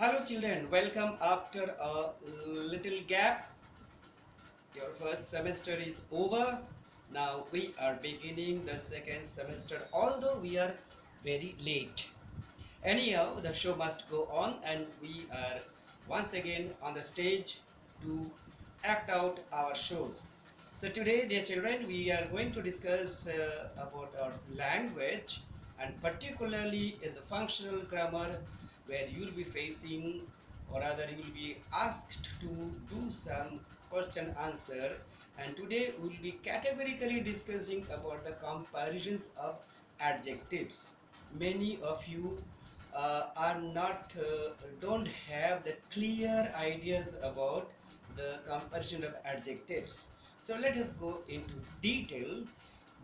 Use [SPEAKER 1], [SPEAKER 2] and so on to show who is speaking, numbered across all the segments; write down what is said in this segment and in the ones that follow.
[SPEAKER 1] Hello children, welcome after a little gap. Your first semester is over. Now we are beginning the second semester, although we are very late. Anyhow, the show must go on, and we are once again on the stage to act out our shows. So today, dear children, we are going to discuss about our language, and particularly in the functional grammar, where you will be facing, or rather, you will be asked to do some question answer. And today, we will be categorically discussing about the comparisons of adjectives. Many of you are not don't have the clear ideas about the comparison of adjectives. So let us go into detail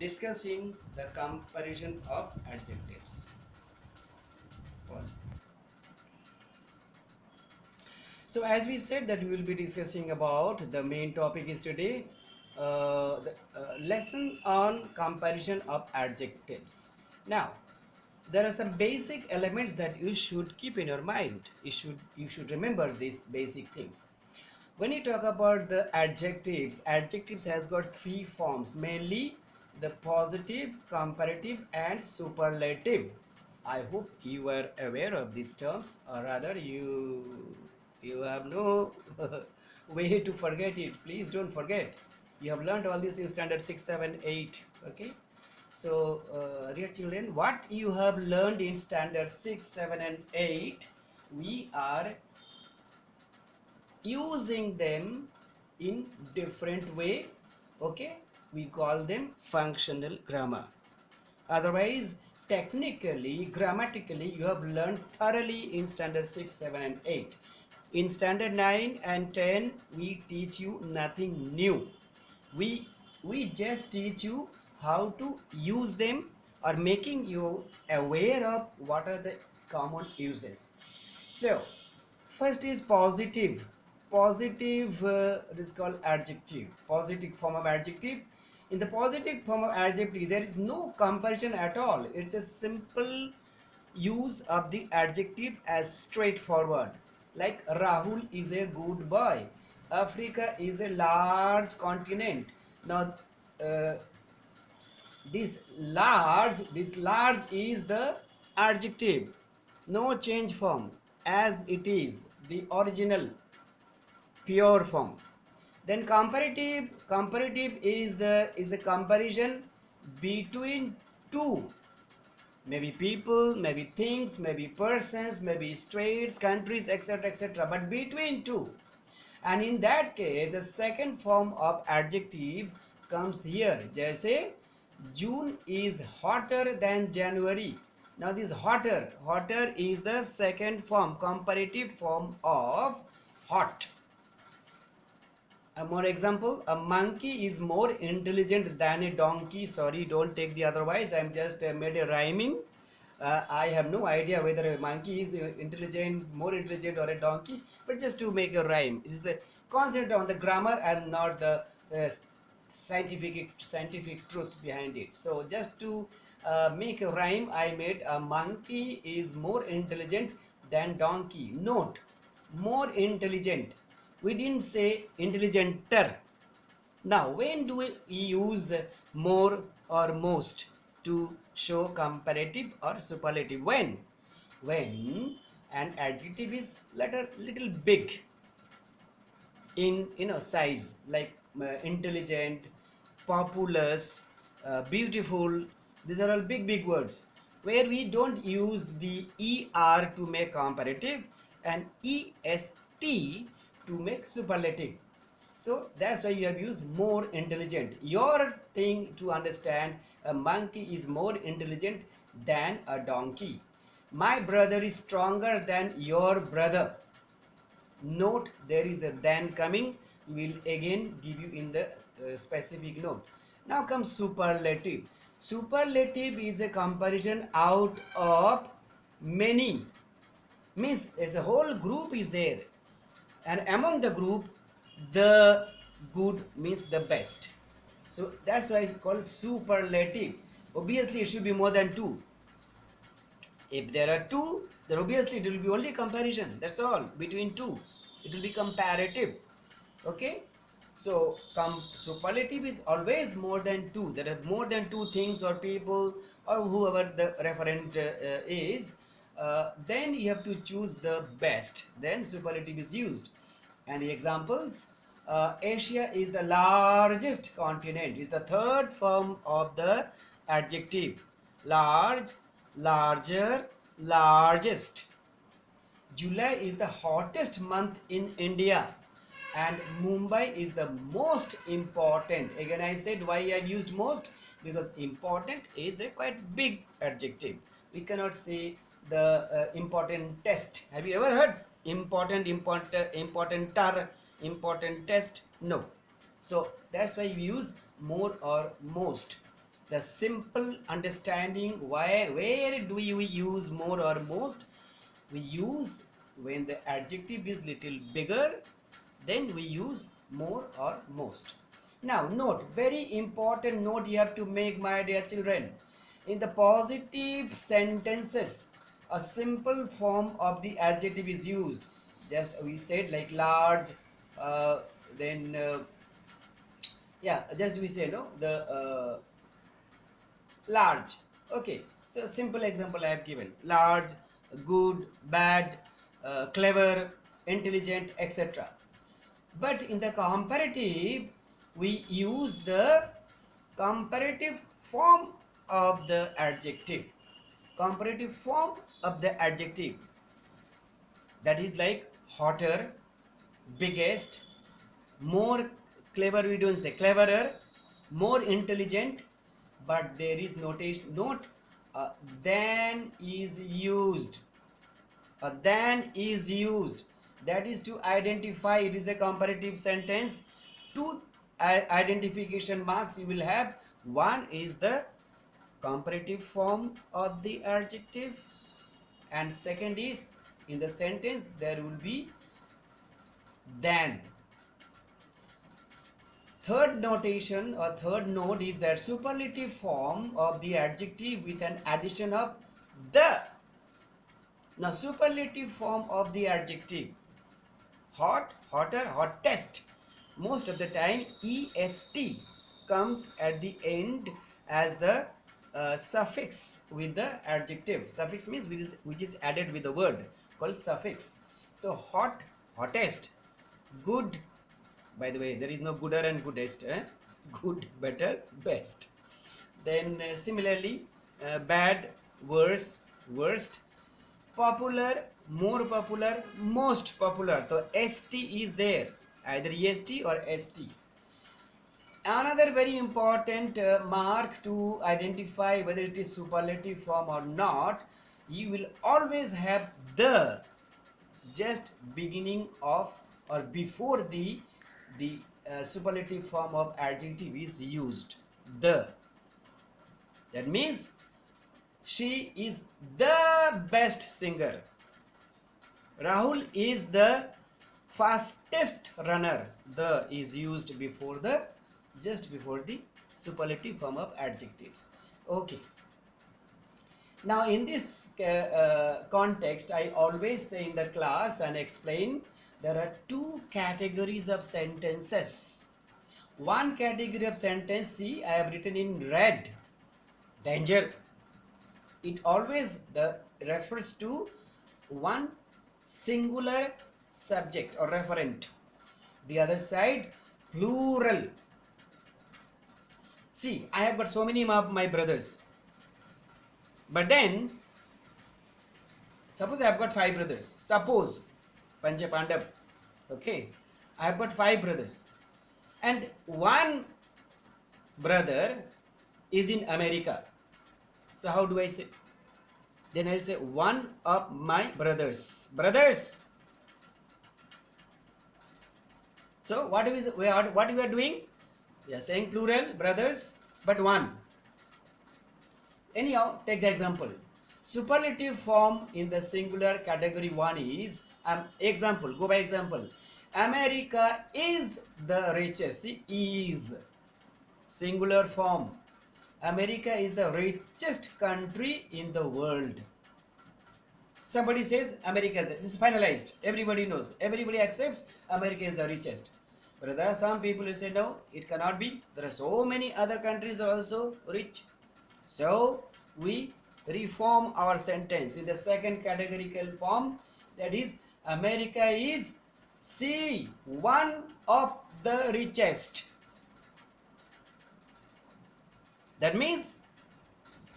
[SPEAKER 1] discussing the comparison of adjectives. Pause. So as we said that we will be discussing about the main topic is today the lesson on comparison of adjectives. Now there are some basic elements that you should keep in your mind. You should remember these basic things. When you talk about the adjectives has got three forms, mainly the positive, comparative and superlative. I hope you are aware of these terms, or rather you have no way to forget it. Please don't forget. You have learned all this in standard 6, 7, 8. Okay. So, dear children, what you have learned in standard 6, 7 and 8, we are using them in different way. Okay, we call them functional grammar. Otherwise, technically, grammatically, you have learned thoroughly in standard 6, 7 and 8. In standard 9 and 10, we teach you nothing new. We just teach you how to use them, or making you aware of what are the common uses. So first is positive. Positive is called adjective, positive form of adjective. In the positive form of adjective, there is no comparison at all. It's a simple use of the adjective as straightforward. Like Rahul is a good boy. Africa is a large continent. Now, uh, this large is the adjective, no change form, as it is the original pure form. Then comparative is a comparison between two, maybe people, maybe things, maybe persons, maybe states, countries, etc, etc, but between two. And in that case the second form of adjective comes here. Jaise June is hotter than January. Now this hotter is the second form, comparative form of hot. A more example, a monkey is more intelligent than a donkey. Sorry, don't take the otherwise. I'm just made a rhyming. I have no idea whether a monkey is intelligent, more intelligent, or a donkey, but just to make a rhyme. It is the concept on the grammar and not the scientific truth behind it. So just to make a rhyme, I made a monkey is more intelligent than donkey. Note, more intelligent. We didn't say intelligenter. Now, when do we use more or most to show comparative or superlative? When an adjective is little big in size, like intelligent, populous, beautiful. These are all big words where we don't use the er to make comparative and est to make superlative. So that's why you have used more intelligent. Your thing to understand, a monkey is more intelligent than a donkey. My brother is stronger than your brother. Note, there is a than coming. We will again give you in the specific note. Now comes superlative. Superlative is a comparison out of many. Means as a whole group is there, and among the group the good means the best. So that's why it's called superlative. Obviously it should be more than two. If there are two, then obviously it will be only comparison. That's all. Between two, it will be comparative. Okay. So superlative is always more than two. There are more than two things or people or whoever the referent is. Then you have to choose the best. Then superlative is used. And the examples: Asia is the largest continent. Is the third form of the adjective. Large, larger, largest. July is the hottest month in India, and Mumbai is the most important. Again, I said why I used most, because important is a quite big adjective. We cannot say the important test. Have you ever heard important test? No. So that's why we use more or most. The simple understanding why, where do we use more or most? We use when the adjective is little bigger, then we use more or most. Now note, very important note you have to make, my dear children. In the positive sentences, a simple form of the adjective is used. Just we said like large, then yeah, just we say no, the large. Okay, so a simple example I have given: large, good, bad, clever, intelligent, etc. But in the comparative, we use the comparative form of the adjective. Comparative form of the adjective, that is like hotter, biggest, more clever, we don't say cleverer, more intelligent, but there is notation note, than is used. Than is used, that is to identify it is a comparative sentence. Two identification marks you will have. One is the comparative form of the adjective, and second is in the sentence there will be than. Third notation or third note is that superlative form of the adjective with an addition of the. Now superlative form of the adjective: hot, hotter, hottest. Most of the time est comes at the end as the suffix with the adjective. Suffix means which is added with the word called suffix. So hot, hottest. Good, by the way there is no gooder and goodest, good, better, best. Then similarly bad, worse, worst. Popular, more popular, most popular. So st is there, either est or st. Another very important mark to identify whether it is superlative form or not, you will always have the just beginning of or before the superlative form of adjective is used. The, that means she is the best singer. Rahul is the fastest runner. The is used before the, just before the superlative form of adjectives. Okay. Now in this context, I always say in the class and explain there are two categories of sentences. One category of sentence, see, I have written in red, danger. It always refers to one singular subject or referent. The other side, plural. See, I have got so many of my brothers, but then suppose I have got 5 brothers. Suppose Pancha Pandav. Okay, I have got 5 brothers, and one brother is in America. So how do I say? Then I say one of my brothers. Brothers. So what we are doing? We are saying plural, brothers, but one. Anyhow, take the example. Superlative form in the singular category 1 is example. Go by example. America is the richest. See, is singular form. America is the richest country in the world. somebody says America is this is finalized. Everybody knows. Everybody accepts America is the richest. But there are some people who say no, it cannot be. There are so many other countries are also rich. So we reform our sentence in the second categorical form, that is America is C, one of the richest. That means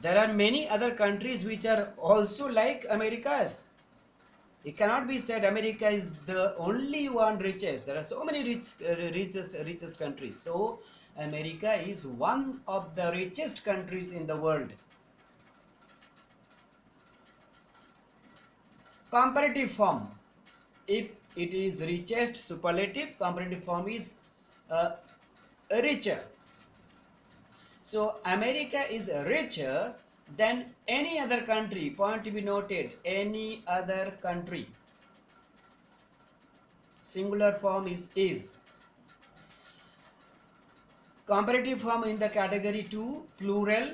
[SPEAKER 1] there are many other countries which are also like America's. It cannot be said America is the only one richest. There are so many richest countries. So America is one of the richest countries in the world. Comparative form. If it is richest, superlative, comparative form is richer. So America is richer than any other country. Point to be noted, any other country. Singular form is. Comparative form in the category 2, plural.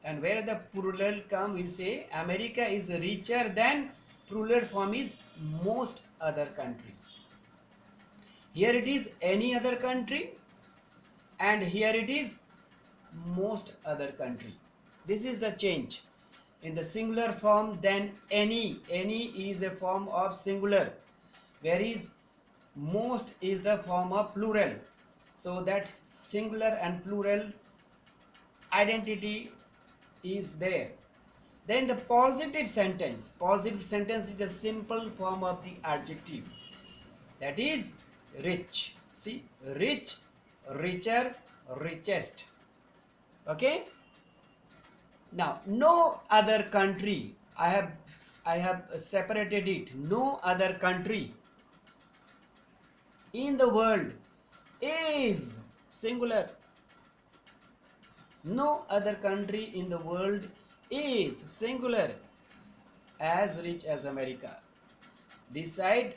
[SPEAKER 1] And where the plural come, we say America is richer than, plural form is most other countries. Here it is any other country, and here it is most other country. This is the change. In the singular form, then any is a form of singular, whereas most is the form of plural. So that singular and plural identity is there. Then the positive sentence. Positive sentence is a simple form of the adjective, that is rich. See, rich, richer, richest. Okay. Now no other country, I have separated it. No other country in the world is singular. No other country in the world is singular as rich as America. This side,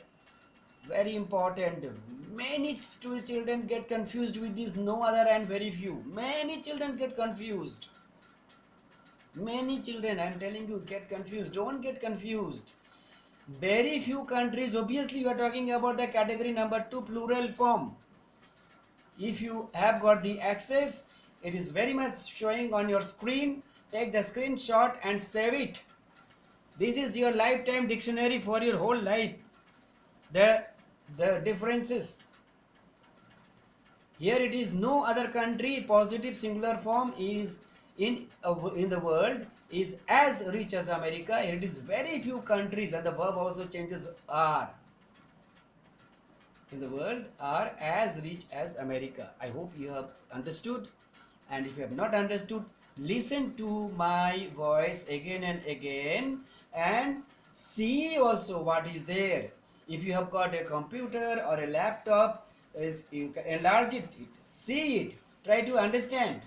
[SPEAKER 1] very important. Many children get confused with this no other and very few. Many children get confused. Many children, I am telling you, get confused. Don't get confused. Very few countries, obviously you are talking about the category number 2, plural form. If you have got the access, it is very much showing on your screen. Take the screenshot and save it. This is your lifetime dictionary for your whole life. The differences. Here it is no other country, positive singular form is in the world is as rich as America. Here it is very few countries, and the verb also changes, are in the world are as rich as America. I hope you have understood, and if you have not understood, listen to my voice again and again and see also what is there. If you have got a computer or a laptop, you can enlarge it, see it, try to understand.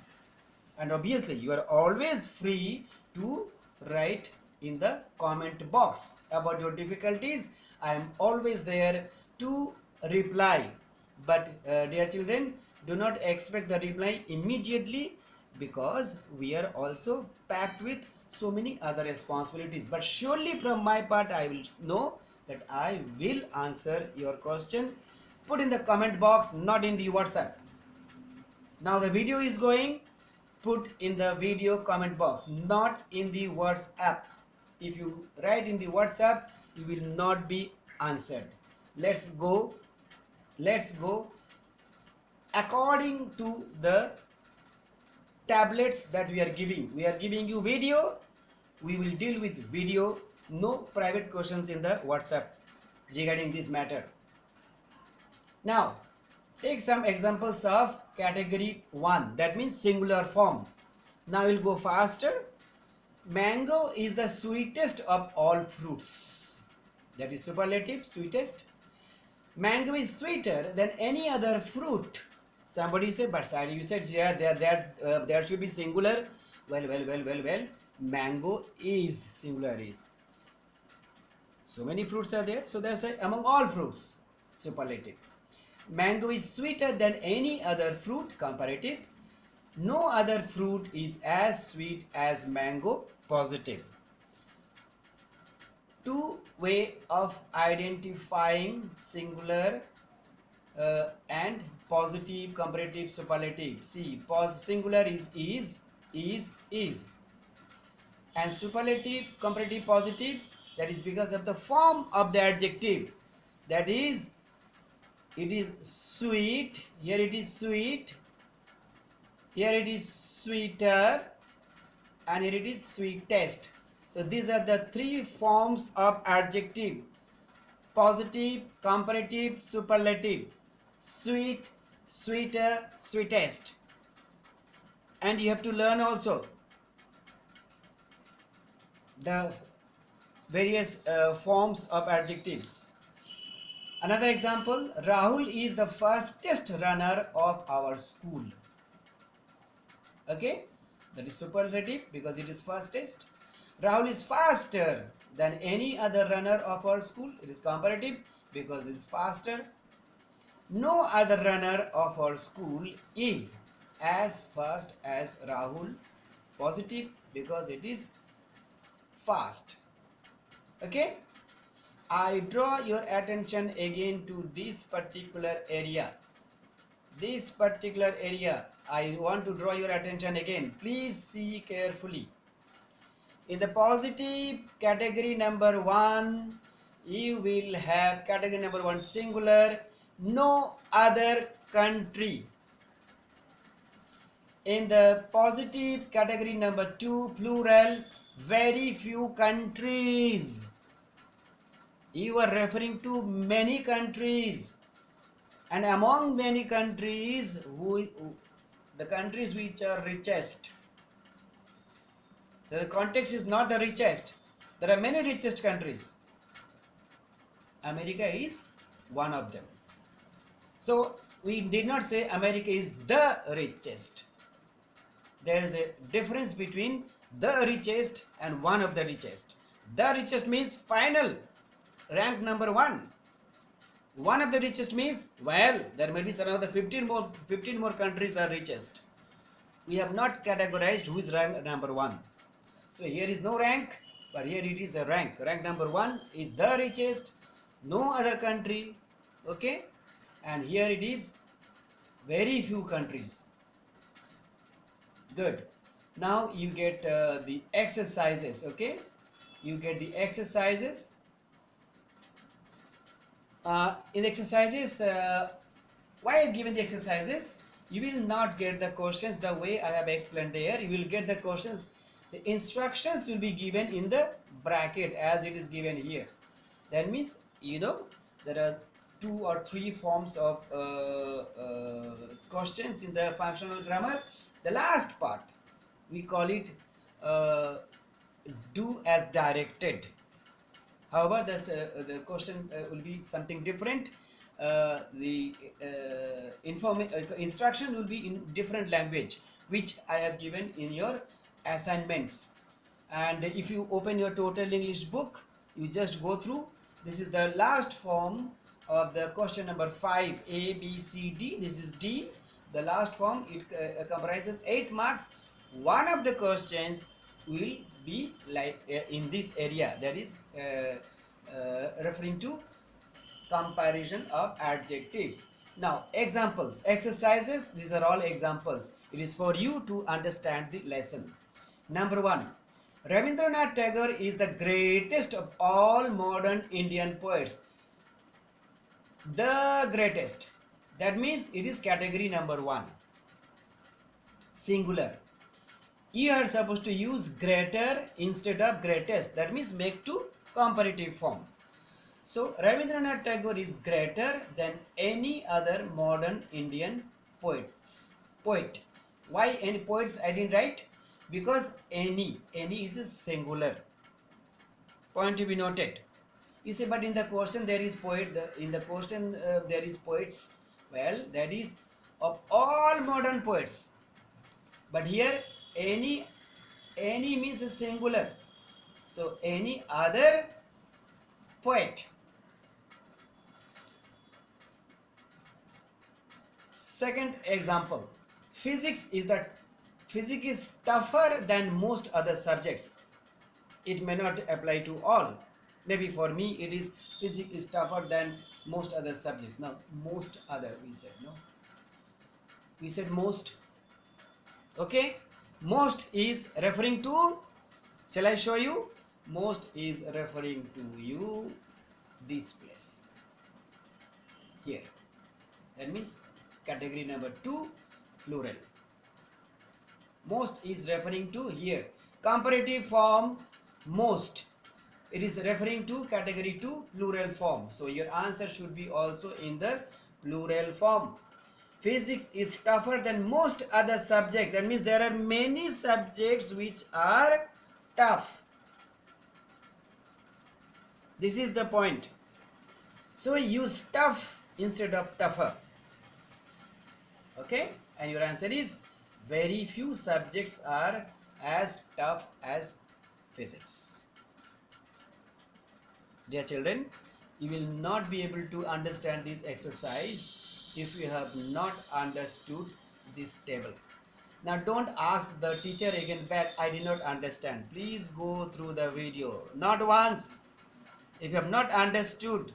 [SPEAKER 1] And obviously you are always free to write in the comment box about your difficulties. I am always there to reply. But dear children, do not expect the reply immediately, because we are also packed with so many other responsibilities. But surely from my part, I will know that I will answer your question. Put in the comment box, not in the WhatsApp. Now the video is going. Put in the video comment box, not in the WhatsApp. If you write in the WhatsApp, you will not be answered. Let's go according to the tablets that we are giving. We are giving you video. We will deal with video. No private questions in the WhatsApp regarding this matter. Now take some examples of category 1, that means singular form. Now we'll go faster. Mango is the sweetest of all fruits. That is superlative, sweetest. Mango is sweeter than any other fruit. Somebody said, but sir, you said there should be singular. Well. Mango is singular is. So many fruits are there, so that's why among all fruits, superlative. Mango is sweeter than any other fruit, comparative. No other fruit is as sweet as mango, positive. two way of identifying singular and positive, comparative, superlative. See, singular is, and superlative, comparative, positive, that is because of the form of the adjective. That is, it is sweet, here it is sweet, here it is sweeter, and here it is sweetest. So these are the three forms of adjective: positive, comparative, superlative. Sweet, sweeter, sweetest. And you have to learn also the various forms of adjectives. Another example, Rahul is the fastest runner of our school. Okay, that is superlative because it is fastest. Rahul is faster than any other runner of our school. It is comparative because it is faster. No other runner of our school is as fast as Rahul. Positive because it is fast. Okay, I draw your attention again to this particular area. This particular area, I want to draw your attention again. Please see carefully. In the positive category number 1, you will have category number 1 singular, no other country. In the positive category number 2 plural, very few countries. You are referring to many countries, and among many countries, the countries which are richest. So the context is not the richest. There are many richest countries. America is one of them. So we did not say America is the richest. There is a difference between the richest and one of the richest. The richest means final, rank number 1. One of the richest means, well, there may be another 15 more countries are richest. We have not categorized who is rank number 1. So here is no rank, but here it is a rank. Rank number 1 is the richest, no other country, okay? And here it is very few countries. Good. Now you get the exercises, okay? You get the exercises. In the exercises, why I have given the exercises? You will not get the questions the way I have explained there. You will get the questions. The instructions will be given in the bracket as it is given here. That means, you know, there are 2 or 3 forms of questions in the functional grammar. The last part, we call it do as directed. However, the question will be something different. The instruction will be in different language, which I have given in your assignments. And if you open your Total English book, you just go through. This is the last form of the question number 5, A, B, C, D. This is D. The last form, it comprises 8 marks. One of the questions will be like in this area, that is referring to comparison of adjectives. Now examples, exercises, these are all examples. It is for you to understand the lesson. Number 1, Rabindranath Tagore is the greatest of all modern Indian poets. The greatest, that means it is category number 1, singular. You are supposed to use greater instead of greatest, that means make to comparative form. So Rabindranath Tagore is greater than any other modern Indian poet. Why any poets I didn't write? Because any is a singular. Point to be noted. You say, but in the question there is poet. In the question there is poets. Well, that is of all modern poets. But here any means a singular. So any other poet. Second example, physics is tougher than most other subjects. It may not apply to all. Maybe for me it is physics is tougher than most other subjects. Now most other we said, no, we said most. Okay, most is referring to, shall I show you? Most is referring to you this place here. That means category number 2, plural. Most is referring to here. Comparative form most, it is referring to category 2, plural form. So your answer should be also in the plural form. Physics is tougher than most other subjects. That means there are many subjects which are tough. This is the point. So use tough instead of tougher. Okay, and your answer is very few subjects are as tough as physics. Dear children, you will not be able to understand this exercise if you have not understood this table. Now don't ask the teacher again back, I did not understand. Please go through the video, not once. If you have not understood,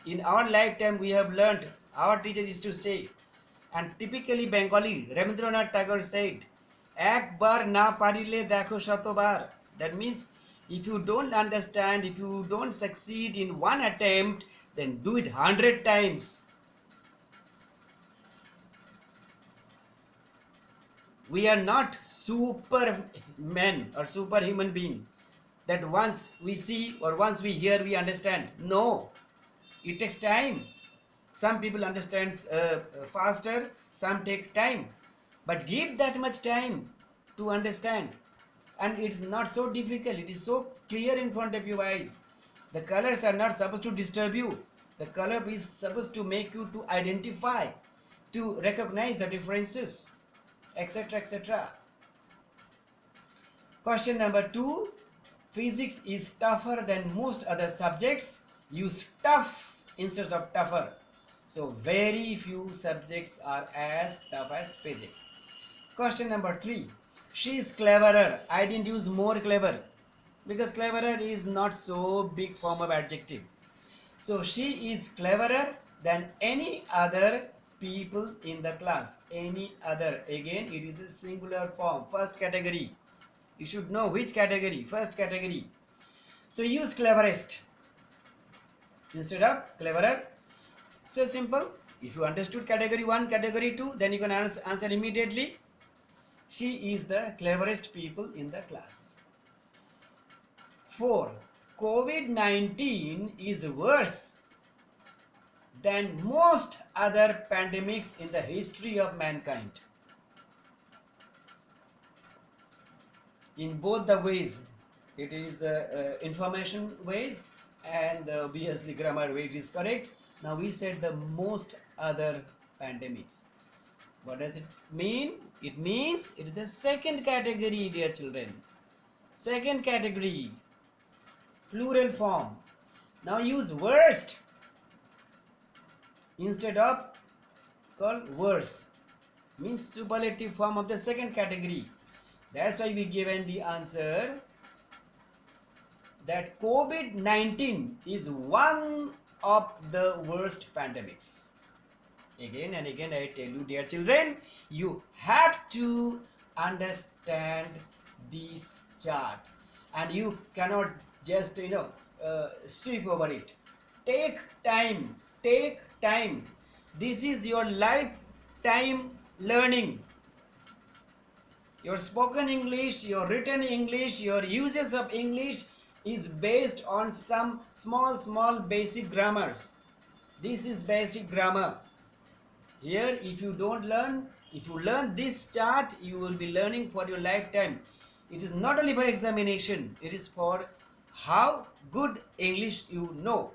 [SPEAKER 1] in our lifetime we have learned, our teacher used to say, and typically Bengali, Rabindranath Tagore said, Ekbar na parile dekho shatobar. That means if you don't understand, if you don't succeed in one attempt, then do it 100 times. We are not supermen or superhuman being that once we see or once we hear we understand. No, it takes time. Some people understand faster, some take time, but give that much time to understand, and it's not so difficult. It is so clear in front of your eyes. The colors are not supposed to disturb you. The color is supposed to make you to identify, to recognize the differences, etc., etc. Question number 2. Physics is tougher than most other subjects. Use tough instead of tougher. So very few subjects are as tough as physics. Question number 3. She is cleverer. I didn't use more clever because cleverer is not so big form of adjective. So she is cleverer than any other people in the class. Any other. Again, it is a singular form. First category. You should know which category. First category. So use cleverest instead of cleverer. So simple. If you understood category 1, category 2, then you can answer immediately. She is the cleverest people in the class. 4. COVID-19 is worse than most other pandemics in the history of mankind. In both the ways, it is the information ways and obviously grammar way it is correct. Now we said the most other pandemics. What does it mean? It means it is the second category, dear children. Second category, plural form. Now use worst instead of called worse. Means superlative form of the second category. That's why we given the answer that COVID-19 is one of the worst pandemics. Again and again I tell you, dear children, you have to understand this chart and you cannot just sweep over it. Take time, take time. This is your lifetime learning. Your spoken English, your written English, your uses of English is based on some small basic grammars. This is basic grammar. Here if you don't learn, if you learn this chart, you will be learning for your lifetime. It is not only for examination, it is for how good English you know.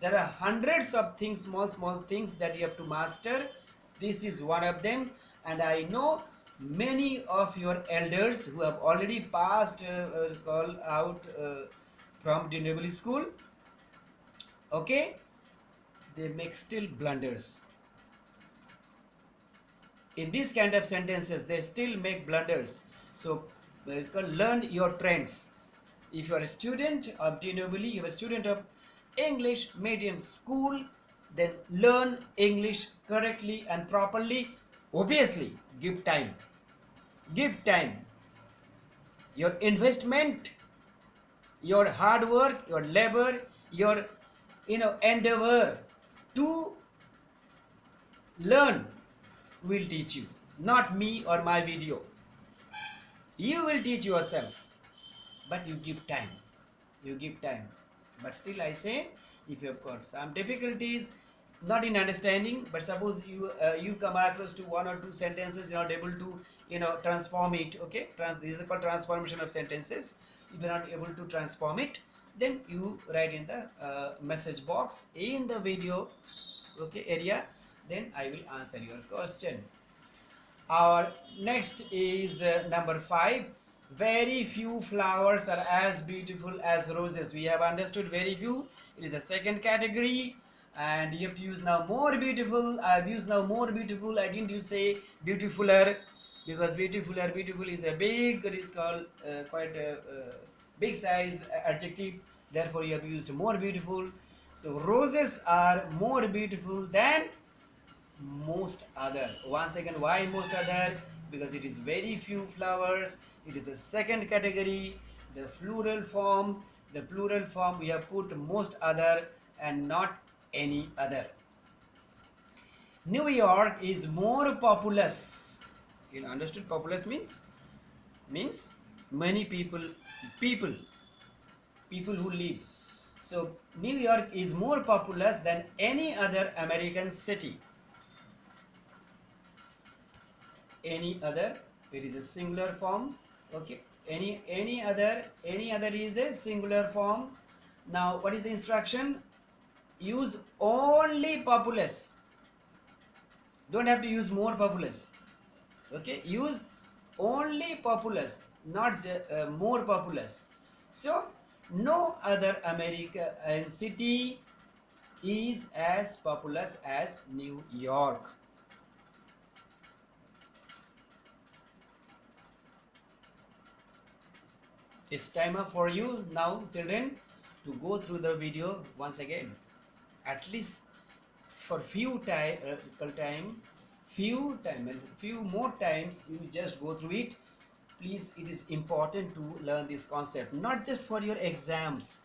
[SPEAKER 1] There are hundreds of things, small things that you have to master. This is one of them, and I know many of your elders who have already passed call out from Dinnerville school. Okay, they make still blunders. In these kind of sentences, they still make blunders. So it's called learn your trends. If you are a student of DNW, you are a student of English medium school, then learn English correctly and properly. Obviously, give time. Give time. Your investment, your hard work, your labor, your endeavor to learn will teach you, not me or my video. You will teach yourself, but you give time. You give time. But still I say, if you have got some difficulties, not in understanding, but suppose you come across to one or two sentences, you're not able to transform it. Okay, this is called transformation of sentences. If you're not able to transform it, then you write in the message box in the video, okay, area, then I will answer your question. Our next is number 5. Very few flowers are as beautiful as roses. We have understood very few. It is the second category, and you have to use now more beautiful. I've used now more beautiful. I didn't use say beautifuler, because beautiful is a big, it is called quite a big size adjective. Therefore you have used more beautiful. So roses are more beautiful than most other. Once again, why most other? Because it is very few flowers. It is the second category. The plural form, we have put most other and not any other. New York is more populous. You understood? Populous means many people who live. So New York is more populous than any other American city. Any other, it is a singular form. Okay, any other is a singular form. Now what is the instruction? Use only populous. Don't have to use more populous. Okay, use only populous, not more populous. So no other American city is as populous as New York. It's time up for you now, children, to go through the video once again, at least for few more times. You just go through it, please. It is important to learn this concept, not just for your exams,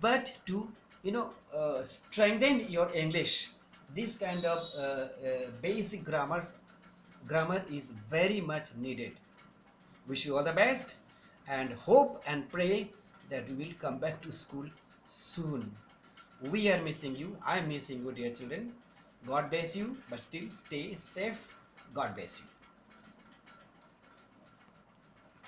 [SPEAKER 1] but to strengthen your English. This kind of basic grammar is very much needed. Wish you all the best, and hope and pray that you will come back to school soon. We are missing you. I am missing you, dear children. God bless you, but still stay safe. God bless you.